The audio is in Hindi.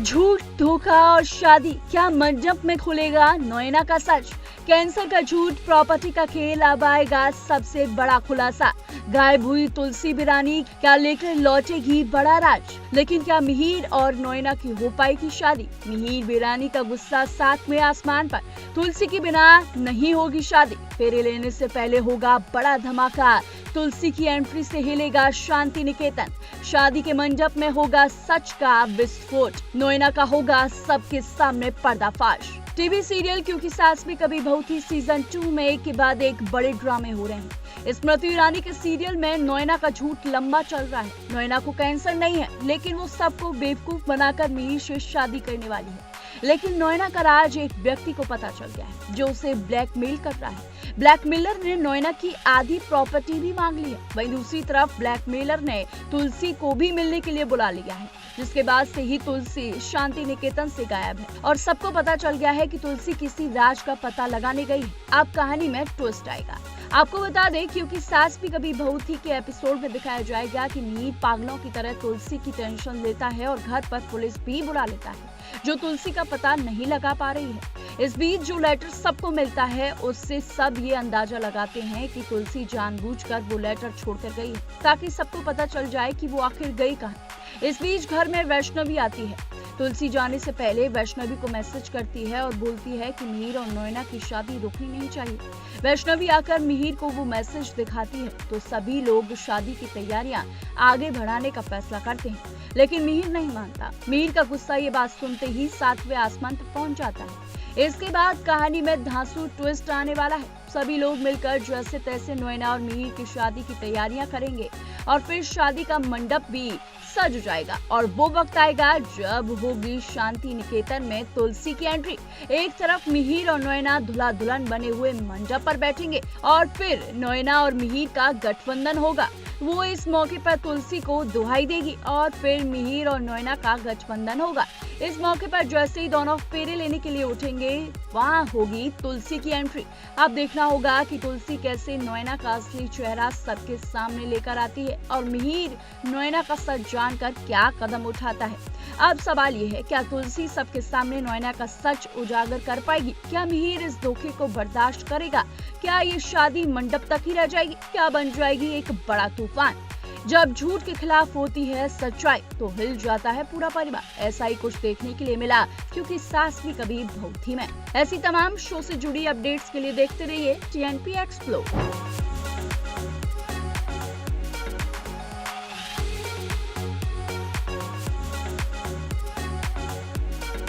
झूठ, धोखा और शादी, क्या मंडप में खुलेगा नोएना का सच? कैंसर का झूठ, प्रॉपर्टी का खेल, अब आएगा सबसे बड़ा खुलासा। गायब हुई तुलसी बिरानी, क्या लेकर लौटेगी बड़ा राज? लेकिन क्या मिहिर और नोएना की हो पाएगी शादी? मिहिर बिरानी का गुस्सा 7वें आसमान पर, तुलसी के बिना नहीं होगी शादी। फेरे लेने से पहले होगा बड़ा धमाका, तुलसी की एंट्री से हिलेगा शांति निकेतन। शादी के मंडप में होगा सच का विस्फोट, नोएना का होगा सबके सामने पर्दाफाश। टीवी सीरियल क्योंकि सास भी कभी बहू थी सीजन 2 में एक के बाद एक बड़े ड्रामे हो रहे हैं। स्मृति ईरानी के सीरियल में नोएना का झूठ लंबा चल रहा है। नोएना को कैंसर नहीं है, लेकिन वो सबको बेवकूफ बनाकर मिहिर से शादी करने वाली है। लेकिन नोएना का राज एक व्यक्ति को पता चल गया है जो उसे ब्लैकमेल कर रहा है। ब्लैकमेलर ने नोएना की आधी प्रॉपर्टी भी मांग ली है। वहीं दूसरी तरफ ब्लैकमेलर ने तुलसी को भी मिलने के लिए बुला लिया है, जिसके बाद से ही तुलसी शांति निकेतन से गायब है और सबको पता चल गया है कि तुलसी किसी राज का पता लगाने गई है। अब कहानी में ट्विस्ट आएगा। आपको बता दें क्योंकि सास भी कभी बहू थी के एपिसोड में दिखाया जाएगा कि मिहिर पागलों की तरह तुलसी की टेंशन लेता है और घर पर पुलिस भी बुला लेता है, जो तुलसी का पता नहीं लगा पा रही है। इस बीच जो लेटर सबको मिलता है उससे सब ये अंदाजा लगाते हैं कि तुलसी जानबूझकर वो लेटर छोड़कर गई है, ताकि सबको पता चल जाए कि वो आखिर गई कहाँ। इस बीच घर में वैष्णवी आती है। तुलसी जाने से पहले वैष्णवी को मैसेज करती है और बोलती है कि मिहिर और नोएना की शादी रुकनी नहीं चाहिए। वैष्णवी आकर मिहिर को वो मैसेज दिखाती है तो सभी लोग शादी की तैयारियां आगे बढ़ाने का फैसला करते हैं, लेकिन मिहिर नहीं मानता। मिहिर का गुस्सा ये बात सुनते ही 7वें आसमान तक पहुंच जाता है। इसके बाद कहानी में धांसू ट्विस्ट आने वाला है। सभी लोग मिलकर जैसे तैसे नोएना और मिहिर की शादी की तैयारियां करेंगे और फिर शादी का मंडप भी सज जाएगा और वो वक्त आएगा जब होगी शांति निकेतन में तुलसी की एंट्री। एक तरफ मिहिर और नोएना दूल्हा दुल्हन बने हुए मंडप पर बैठेंगे और फिर नोएना और मिहिर का गठबंधन होगा। वो इस मौके पर तुलसी को दुहाई देगी और फिर मिहिर और नोएना का गठबंधन होगा। इस मौके पर जैसे ही दोनों फेरे लेने के लिए उठेंगे, वहाँ होगी तुलसी की एंट्री। अब देखना होगा कि तुलसी कैसे नोएना का असली चेहरा सबके सामने लेकर आती है और मिहिर नोएना का सच जानकर क्या कदम उठाता है। अब सवाल ये है, क्या तुलसी सबके सामने नोएना का सच उजागर कर पाएगी? क्या मिहिर इस धोखे को बर्दाश्त करेगा? क्या ये शादी मंडप तक ही रह जाएगी? क्या बन जाएगी एक बड़ा तूफान? जब झूठ के खिलाफ होती है सच्चाई तो हिल जाता है पूरा परिवार। ऐसा ही कुछ देखने के लिए मिला क्योंकि सास भी कभी बहू थी में। ऐसी तमाम शो से जुड़ी अपडेट्स के लिए देखते रहिए TNP एक्सप्लोर।